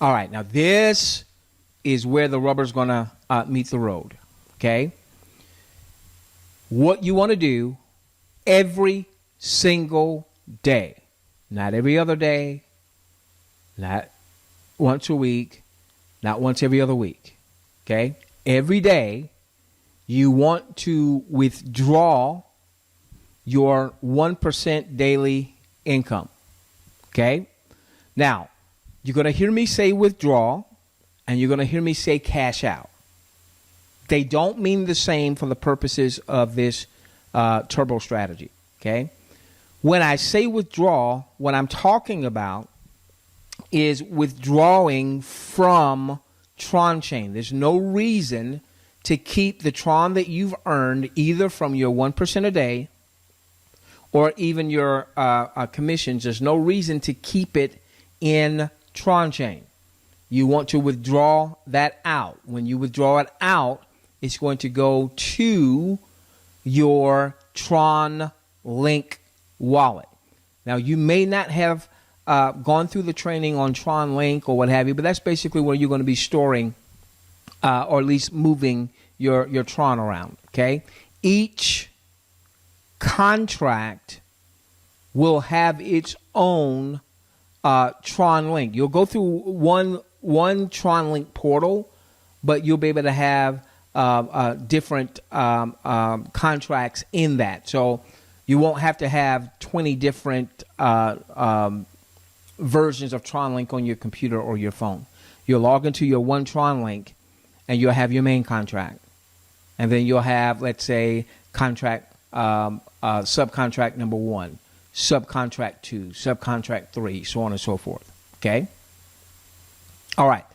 All right, now this is where the rubber's going to meet the road, okay? What you want to do every single day, not every other day, not once a week, not once every other week, okay? Every day, you want to withdraw your 1% daily income, okay? Now, you're going to hear me say withdraw, and you're going to hear me say cash out. They don't mean the same for the purposes of this turbo strategy, okay? When I say withdraw, what I'm talking about is withdrawing from Tron Chain. There's no reason to keep the Tron that you've earned either from your 1% a day or even your commissions. There's no reason to keep it in Tron Chain. You want to withdraw that out. When you withdraw it out, it's going to go to your Tron Link wallet. Now, you may not have gone through the training on Tron Link or what have you, but that's basically where you're going to be storing or at least moving your Tron around, okay? Each contract will have its own Tron Link. You'll go through one Tron Link portal, but you'll be able to have different contracts in that. So you won't have to have 20 different versions of Tron Link on your computer or your phone. You'll log into your one Tron Link, and you'll have your main contract. And then you'll have, let's say, contract subcontract number 1, subcontract 2, subcontract 3, so on and so forth. Okay? All right.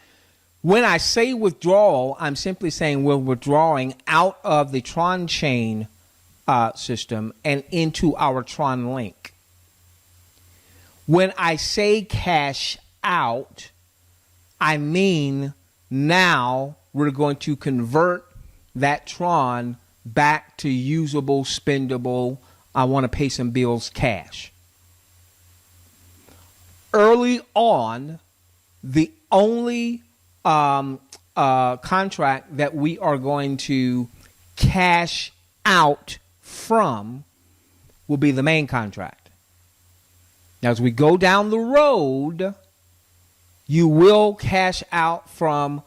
When I say withdrawal, I'm simply saying we're withdrawing out of the Tron Chain system and into our Tron Link. When I say cash out, I mean now we're going to convert that Tron back to usable, spendable, I want to pay some bills cash. Early on, the only contract that we are going to cash out from will be the main contract. Now, as we go down the road, you will cash out from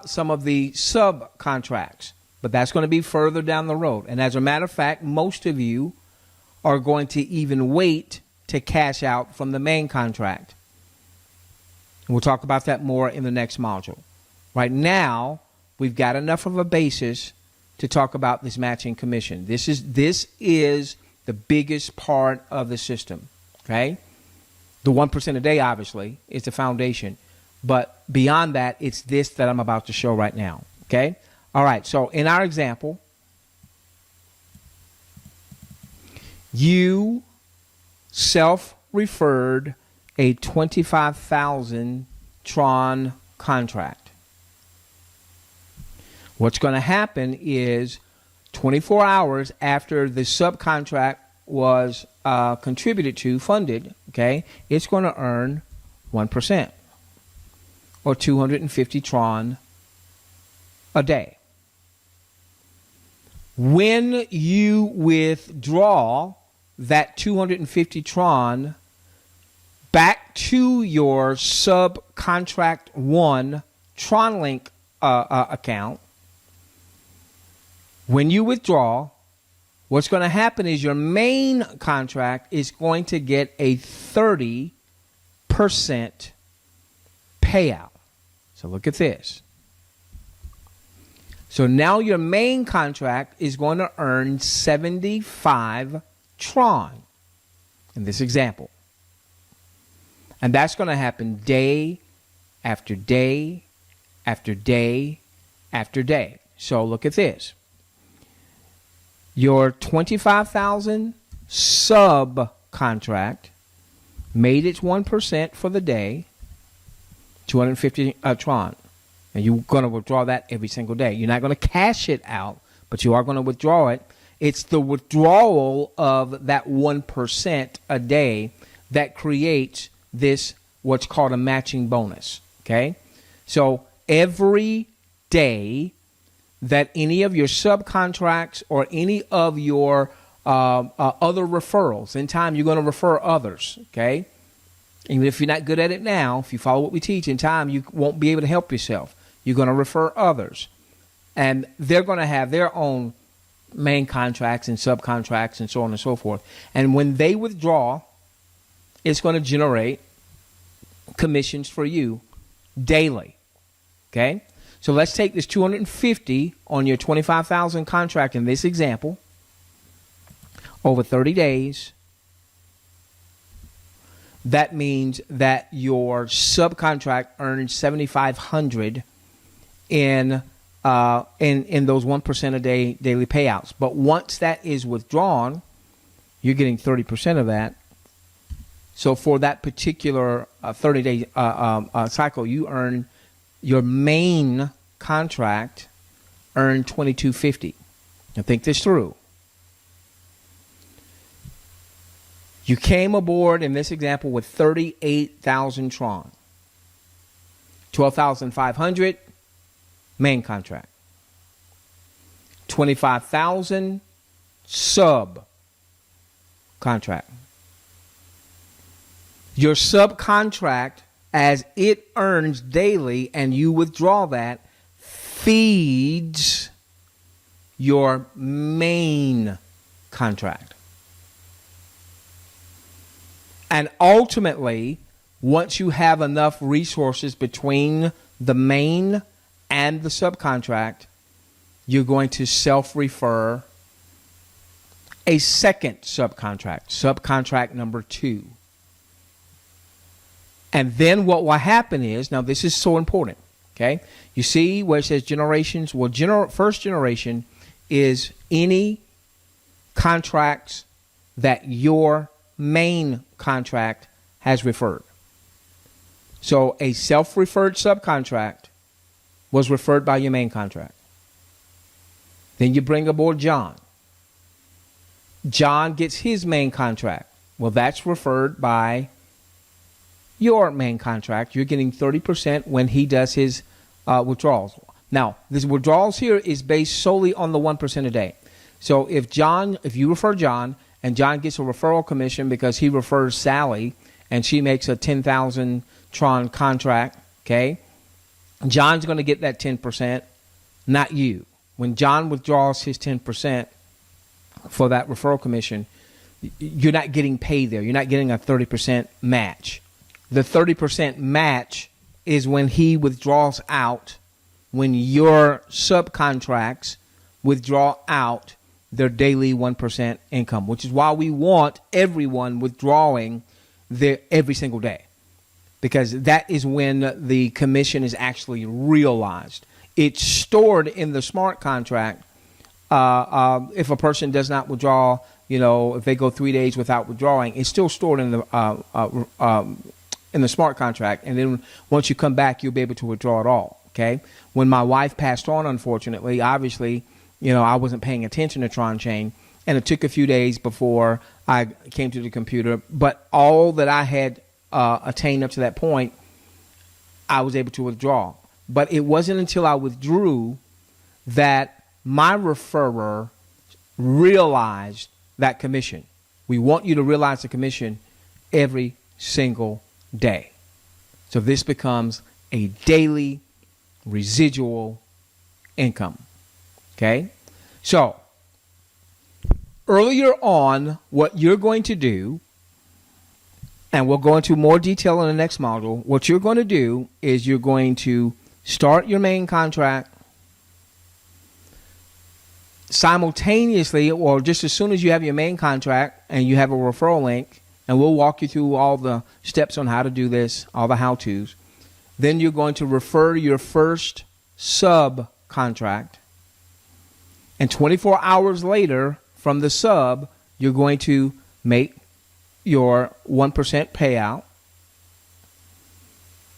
some of the subcontracts, but that's going to be further down the road. And as a matter of fact, most of you are going to even wait to cash out from the main contract. And we'll talk about that more in the next module. Right now, we've got enough of a basis to talk about this matching commission. This is the biggest part of the system, okay? The 1% a day, obviously, is the foundation. But beyond that, it's this that I'm about to show right now, okay? All right, so in our example, you self-referred a 25,000 Tron contract. What's going to happen is 24 hours after the subcontract was contributed to, funded, okay, it's going to earn 1% or 250 Tron a day. When you withdraw that 250 Tron back to your subcontract 1 Tron Link account, when you withdraw, what's going to happen is your main contract is going to get a 30% payout. So look at this. So now your main contract is going to earn 75 Tron in this example. And that's going to happen day after day after day after day. So look at this. Your 25,000 subcontract made its 1% for the day, 250 Tron. And you're going to withdraw that every single day. You're not going to cash it out, but you are going to withdraw it. It's the withdrawal of that 1% a day that creates this, what's called a matching bonus. Okay? So every day that any of your subcontracts or any of your other referrals, in time you're going to refer others, okay? Even if you're not good at it now, if you follow what we teach, in time you won't be able to help yourself. You're going to refer others. And they're going to have their own main contracts and subcontracts and so on and so forth. And when they withdraw, it's going to generate commissions for you daily, okay? So let's take this 250 on your 25,000 contract in this example over 30 days. That means that your subcontract earns 7,500 in those 1% a day daily payouts. But once that is withdrawn, you're getting 30% of that. So for that particular 30-day cycle, you earn your main contract earned $2,250. Now think this through. You came aboard in this example with 38,000 Tron. 12,500 main contract. 25,000 sub contract. Your subcontract, as it earns daily and you withdraw that, feeds your main contract. And ultimately, once you have enough resources between the main and the subcontract, you're going to self-refer a second subcontract number 2. And then what will happen is, now this is so important, okay? You see where it says generations? Well, first generation is any contracts that your main contract has referred. So a self-referred subcontract was referred by your main contract. Then you bring aboard John. John gets his main contract. Well, that's referred by your main contract. You're getting 30% when he does his withdrawals. Now, this withdrawals here is based solely on the 1% a day. So if you refer John, and John gets a referral commission because he refers Sally, and she makes a 10,000 Tron contract, okay? John's going to get that 10%, not you. When John withdraws his 10% for that referral commission, you're not getting paid there. You're not getting a 30% match. The 30% match is when he withdraws out, when your subcontracts withdraw out their daily 1% income, which is why we want everyone withdrawing every single day, because that is when the commission is actually realized. It's stored in the smart contract. If a person does not withdraw, if they go 3 days without withdrawing, it's still stored in the smart contract. And then once you come back, you'll be able to withdraw it all. Okay. When my wife passed on, unfortunately, obviously, I wasn't paying attention to Tron Chain, and it took a few days before I came to the computer. But all that I had attained up to that point, I was able to withdraw. But it wasn't until I withdrew that my referrer realized that commission. We want you to realize the commission every single day. So this becomes a daily residual income. Okay? So, earlier on, what you're going to do, and we'll go into more detail in the next module, what you're going to do is you're going to start your main contract simultaneously, or just as soon as you have your main contract and you have a referral link, and we'll walk you through all the steps on how to do this, all the how-tos. Then you're going to refer your first subcontract. And 24 hours later, from the sub, you're going to make your 1% payout.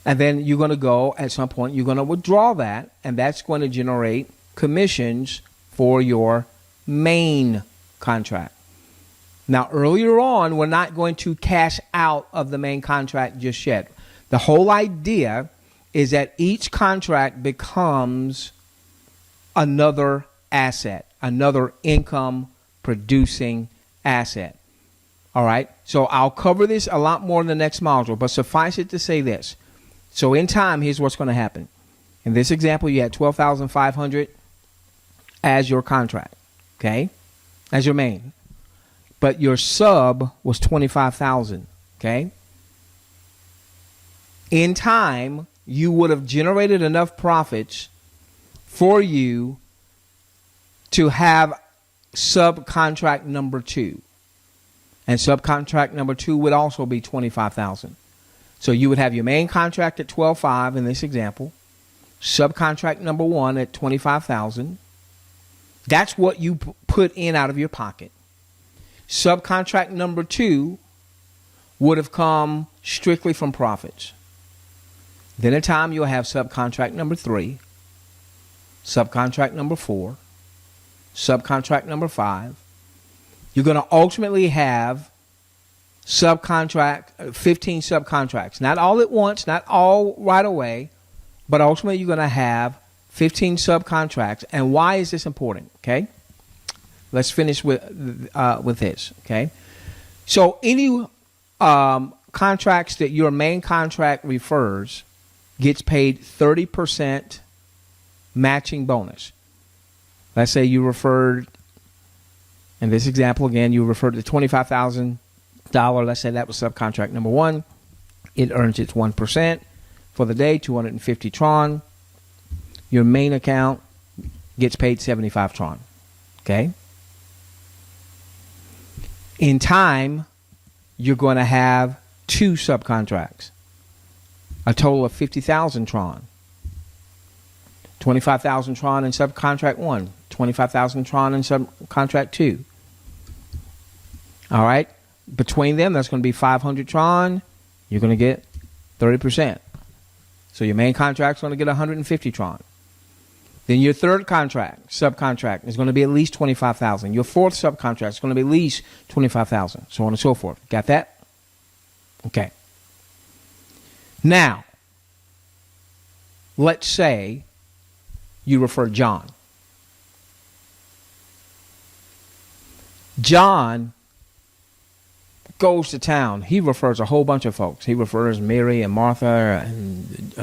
And then you're going to go, at some point, you're going to withdraw that, and that's going to generate commissions for your main contract. Now, earlier on, we're not going to cash out of the main contract just yet. The whole idea is that each contract becomes another asset, another income producing asset. All right. So I'll cover this a lot more in the next module, but suffice it to say this. So in time, here's what's going to happen. In this example, you had 12,500 as your contract, okay, as your main. But your sub was 25,000, okay? In time, you would have generated enough profits for you to have subcontract number 2. And subcontract number 2 would also be 25,000. So you would have your main contract at 12.5 in this example, subcontract number 1 at 25,000. That's what you put in out of your pocket. Subcontract number 2 would have come strictly from profits. Then in time you'll have subcontract number 3, subcontract number 4, subcontract number 5. You're going to ultimately have 15 subcontracts. Not all at once, not all right away, but ultimately you're going to have 15 subcontracts. And why is this important? Okay, let's finish with this. Okay, so any contracts that your main contract refers gets paid 30% matching bonus. Let's say you referred, in this example again, you referred to $25,000. Let's say that was subcontract number 1. It earns its 1% for the day, 250 Tron. Your main account gets paid 75 Tron. Okay? In time, you're going to have 2 subcontracts, a total of 50,000 Tron. 25,000 Tron in subcontract 1, 25,000 Tron in subcontract 2. All right? Between them, that's going to be 500 Tron. You're going to get 30%. So your main contract's going to get 150 Tron. Then your third contract, subcontract, is going to be at least 25,000. Your fourth subcontract is going to be at least 25,000, so on and so forth. Got that? Okay. Now, let's say you refer John. John goes to town. He refers a whole bunch of folks. He refers Mary and Martha and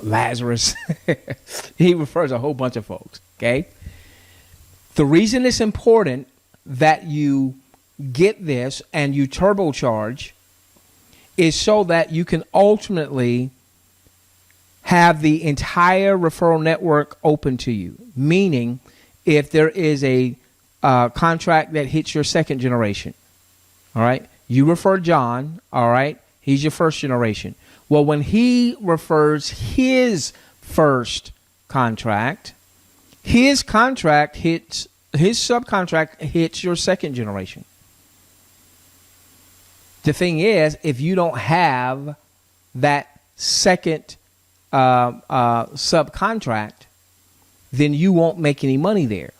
Lazarus. He refers a whole bunch of folks. Okay. The reason it's important that you get this and you turbocharge is so that you can ultimately have the entire referral network open to you. Meaning, if there is a contract that hits your second generation, all right, you refer John, all right, he's your first generation. Well, when he refers his first contract, his subcontract hits your second generation. The thing is, if you don't have that second subcontract, then you won't make any money there.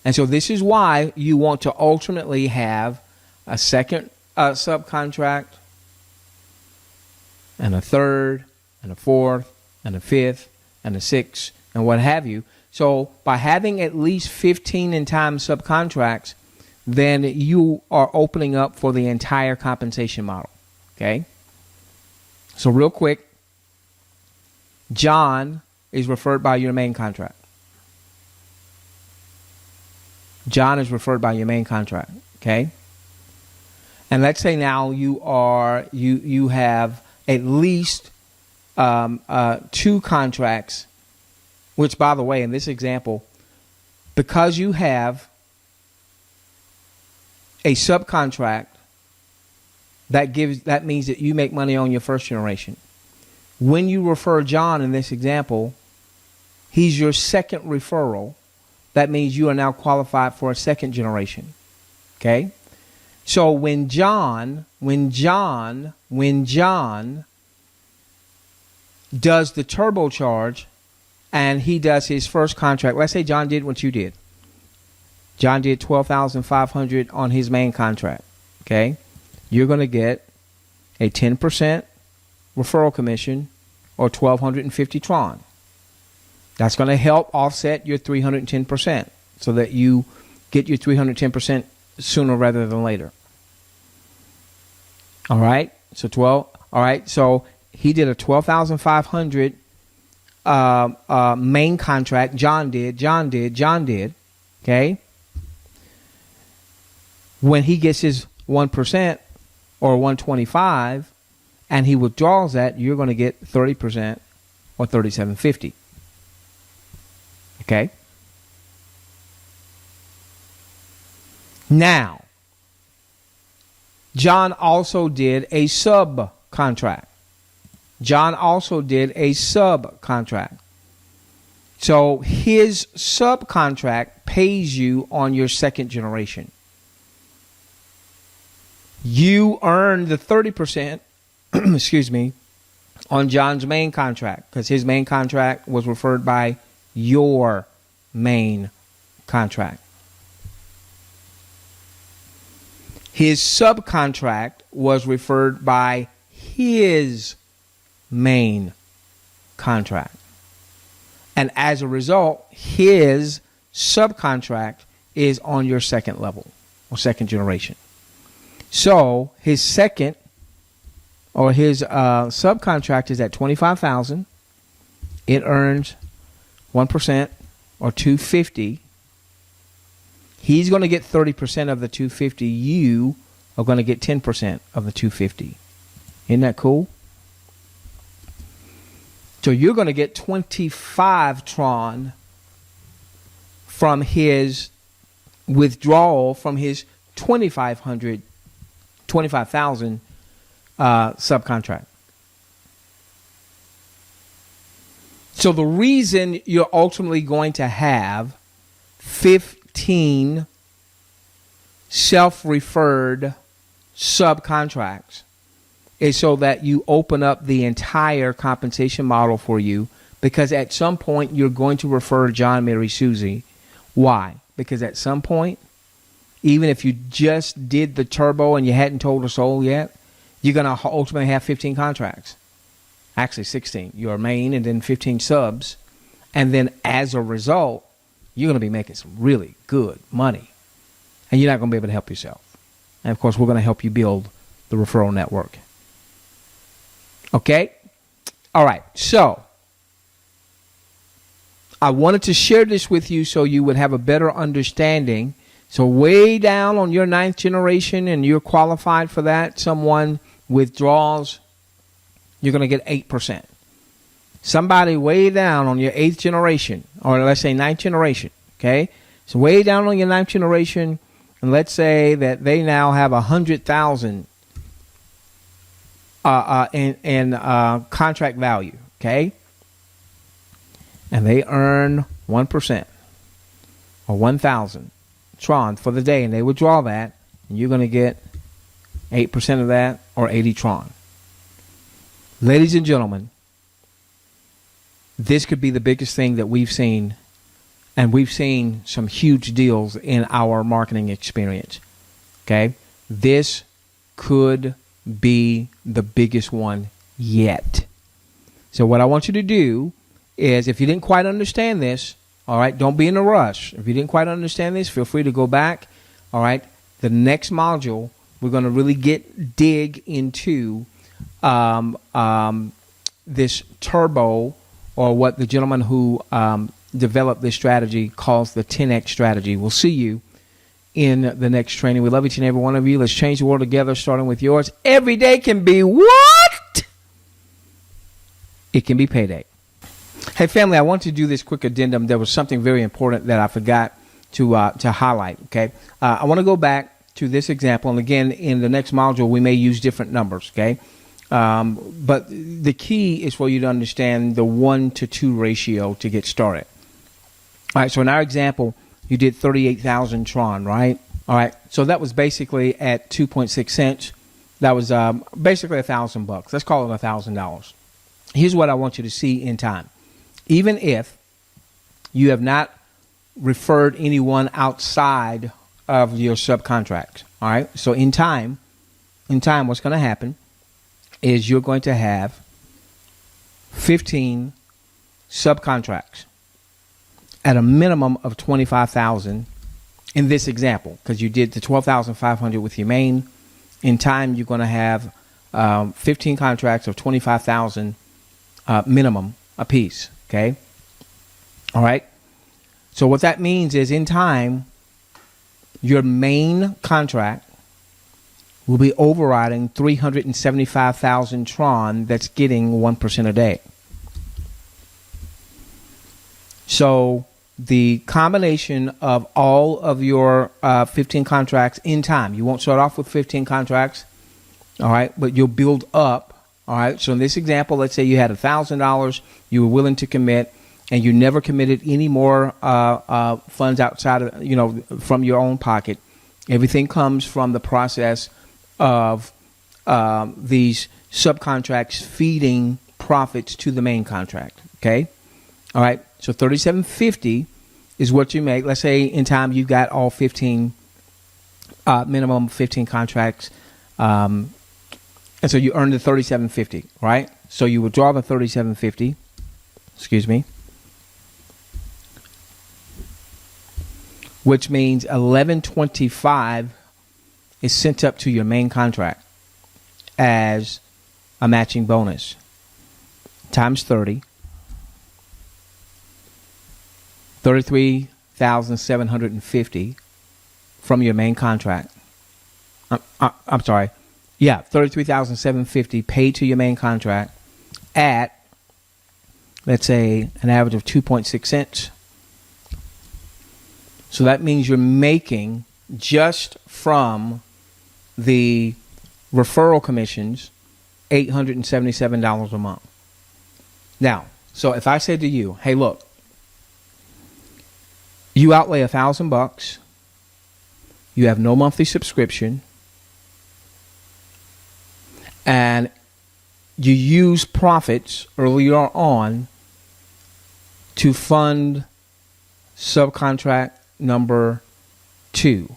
And so this is why you want to ultimately have a second subcontract, and a third, and a fourth, and a fifth, and a sixth, and what have you. So by having at least 15 in time subcontracts, then you are opening up for the entire compensation model. Okay? So real quick, John is referred by your main contract. John is referred by your main contract. Okay? And let's say now you have at least 2 contracts, which, by the way, in this example, because you have a subcontract, that means that you make money on your first generation. When you refer John in this example, he's your second referral. That means you are now qualified for a second generation. Okay? So when John does the turbocharge and he does his first contract, let's say John did what you did. John did 12,500 on his main contract. Okay? You're going to get a 10% referral commission or 1,250 Tron. That's going to help offset your 310% so that you get your 310% sooner rather than later. All right. So 12. All right. So he did a 12,500 main contract. John did. Okay. When he gets his 1% or 125 and he withdraws that, you're going to get 30% or 3750. Okay. Now, John also did a subcontract. So his subcontract pays you on your second generation. You earn the 30%, excuse me, on John's main contract because his main contract was referred by your main contract. His subcontract was referred by his main contract. And as a result, his subcontract is on your second level or second generation. So his second or his subcontract is at $25,000. It earns 1% or $250. He's going to get 30% of the $250. You are going to get 10% of the $250. Isn't that cool? So you're going to get 25 Tron from his withdrawal from his 25,000 subcontract. So the reason you're ultimately going to have 15 self-referred subcontracts is so that you open up the entire compensation model for you, because at some point you're going to refer John, Mary, Susie. Why? Because at some point, even if you just did the turbo and you hadn't told a soul yet, you're going to ultimately have 15 contracts. Actually 16. Your main and then 15 subs. And then as a result, you're going to be making some really good money. And you're not going to be able to help yourself. And of course, we're going to help you build the referral network. Okay? All right. So, I wanted to share this with you so you would have a better understanding. So way down on your 9th generation and you're qualified for that, someone withdraws, you're going to get 8%. Somebody way down on your 8th generation, or let's say 9th generation, okay? So way down on your 9th generation, and let's say that they now have 100,000 in contract value, okay? And they earn 1% or 1,000 Tron for the day, and they withdraw that, and you're going to get 8% of that or 80 Tron. Ladies and gentlemen, this could be the biggest thing that we've seen, and we've seen some huge deals in our marketing experience. Okay? This could be the biggest one yet. So what I want you to do is, if you didn't quite understand this, all right, don't be in a rush. If you didn't quite understand this, feel free to go back. All right, the next module, we're going to really dig into this turbo, or what the gentleman who developed this strategy calls the 10X strategy. We'll see you in the next training. We love each and every one of you. Let's change the world together, starting with yours. Every day can be what? It can be payday. Hey, family, I want to do this quick addendum. There was something very important that I forgot to highlight, okay? I want to go back to this example. And again, in the next module, we may use different numbers, okay? But the key is for you to understand the 1-to-2 ratio to get started. All right, so in our example, you did 38,000 Tron, right? All right, so that was basically at 2.6 cents. That was basically $1,000. Let's call it $1,000. Here's what I want you to see in time. Even if you have not referred anyone outside of your subcontract, all right? So in time, what's going to happen is you're going to have 15 subcontracts at a minimum of 25,000 in this example, because you did the 12,500 with your main. In time, you're going to have 15 contracts of 25,000 minimum a piece. Okay. All right. So what that means is in time, your main contract will be overriding 375,000 Tron that's getting 1% a day. So the combination of all of your 15 contracts in time, you won't start off with 15 contracts, all right, but you'll build up, all right. So in this example, let's say you had $1,000, you were willing to commit, and you never committed any more funds outside of, from your own pocket. Everything comes from the process of these subcontracts feeding profits to the main contract. Okay, all right. So $3,750 is what you make. Let's say in time you've got all 15 minimum 15 contracts, and so you earn the $3,750. Right. So you withdraw the $3,750. Excuse me. Which means $1,125 is sent up to your main contract as a matching bonus times 30, $33,750 from your main contract. I'm sorry. Yeah, $33,750 paid to your main contract at, let's say, an average of 2.6 cents. So that means you're making, just from the referral commissions, $877 a month. Now, so if I said to you, hey, look, you outlay $1,000, you have no monthly subscription, and you use profits earlier on to fund subcontract number 2.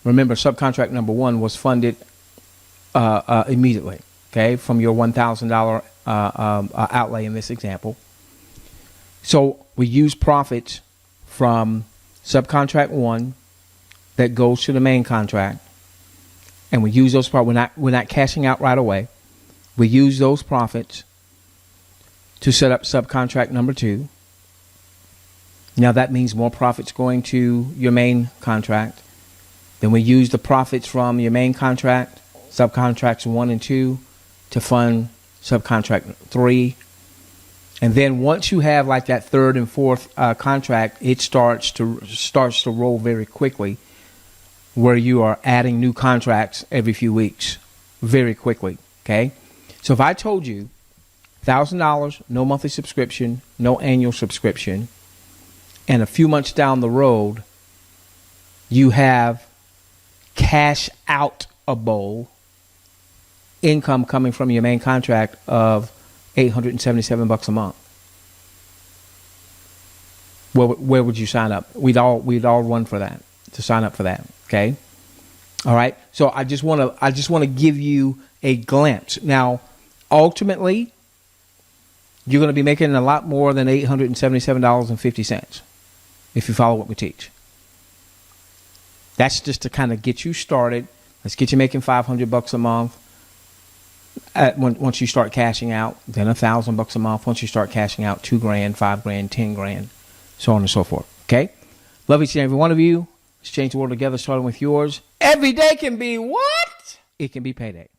Remember, subcontract number 1 was funded immediately, okay, from your $1,000 outlay in this example. So we use profits from subcontract 1 that goes to the main contract, and we use those profits. We're not cashing out right away. We use those profits to set up subcontract number 2. Now that means more profits going to your main contract. Then we use the profits from your main contract, subcontracts 1 and 2, to fund subcontract 3. And then once you have like that third and fourth contract, it starts to roll very quickly, where you are adding new contracts every few weeks, very quickly. Okay, so if I told you $1,000, no monthly subscription, no annual subscription, and a few months down the road, you have cash out a bowl income coming from your main contract of $877 a month. Where would you sign up? We'd all run for that, to sign up for that. Okay, all right. So I just want to give you a glimpse. Now, ultimately, you're going to be making a lot more than $877.50 if you follow what we teach. That's just to kind of get you started. Let's get you making $500 a month. Once you start cashing out, then $1,000 a month. Once you start cashing out, $2,000, $5,000, $10,000, so on and so forth. Okay. Love each and every one of you. Let's change the world together, starting with yours. Every day can be what? It can be payday.